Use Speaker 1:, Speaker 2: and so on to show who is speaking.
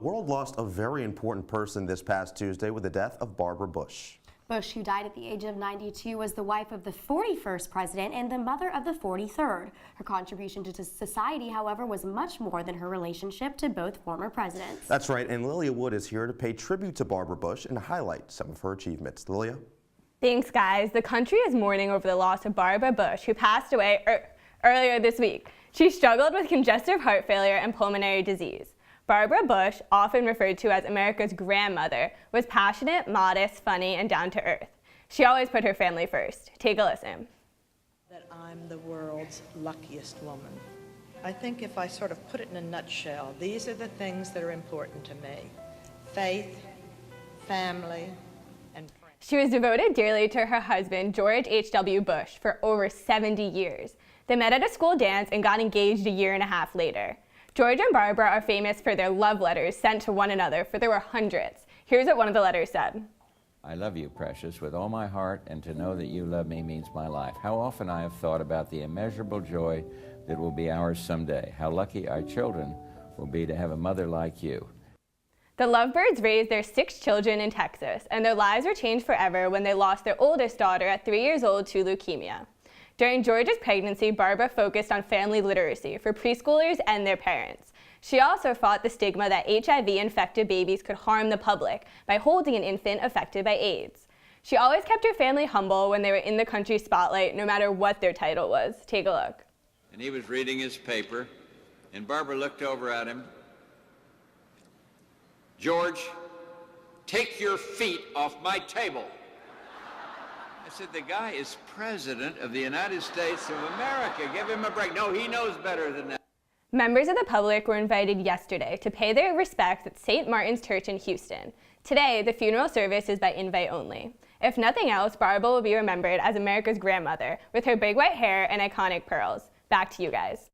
Speaker 1: World lost a very important person this past Tuesday with the death of Barbara Bush.
Speaker 2: Bush, who died at the age of 92, was the wife of the 41st president and the mother of the 43rd. Her contribution to society, however, was much more than her relationship to both former presidents.
Speaker 1: That's right, and Lilia Wood is here to pay tribute to Barbara Bush and highlight some of her achievements. Lilia?
Speaker 3: Thanks, guys. The country is mourning over the loss of Barbara Bush, who passed away earlier this week. She struggled with congestive heart failure and pulmonary disease. Barbara Bush, often referred to as America's grandmother, was passionate, modest, funny, and down to earth. She always put her family first. Take a listen.
Speaker 4: That I'm the world's luckiest woman. I think if I sort of put it in a nutshell, these are the things that are important to me. Faith, family, and friends.
Speaker 3: She was devoted dearly to her husband, George H.W. Bush, for over 70 years. They met at a school dance and got engaged a year and a half later. George and Barbara are famous for their love letters sent to one another, for there were hundreds. Here's what one of the letters said.
Speaker 5: I love you, precious, with all my heart, and to know that you love me means my life. How often I have thought about the immeasurable joy that will be ours someday. How lucky our children will be to have a mother like you.
Speaker 3: The Lovebirds raised their 6 children in Texas, and their lives were changed forever when they lost their oldest daughter at 3 years old to leukemia. During George's pregnancy, Barbara focused on family literacy for preschoolers and their parents. She also fought the stigma that HIV-infected babies could harm the public by holding an infant affected by AIDS. She always kept her family humble when they were in the country spotlight, no matter what their title was. Take a look.
Speaker 6: And he was reading his paper, and Barbara looked over at him. George, take your feet off my table. I said, the guy is President of the United States of America. Give him a break. No, he knows better than that.
Speaker 3: Members of the public were invited yesterday to pay their respects at St. Martin's Church in Houston. Today, the funeral service is by invite only. If nothing else, Barbara will be remembered as America's grandmother with her big white hair and iconic pearls. Back to you guys.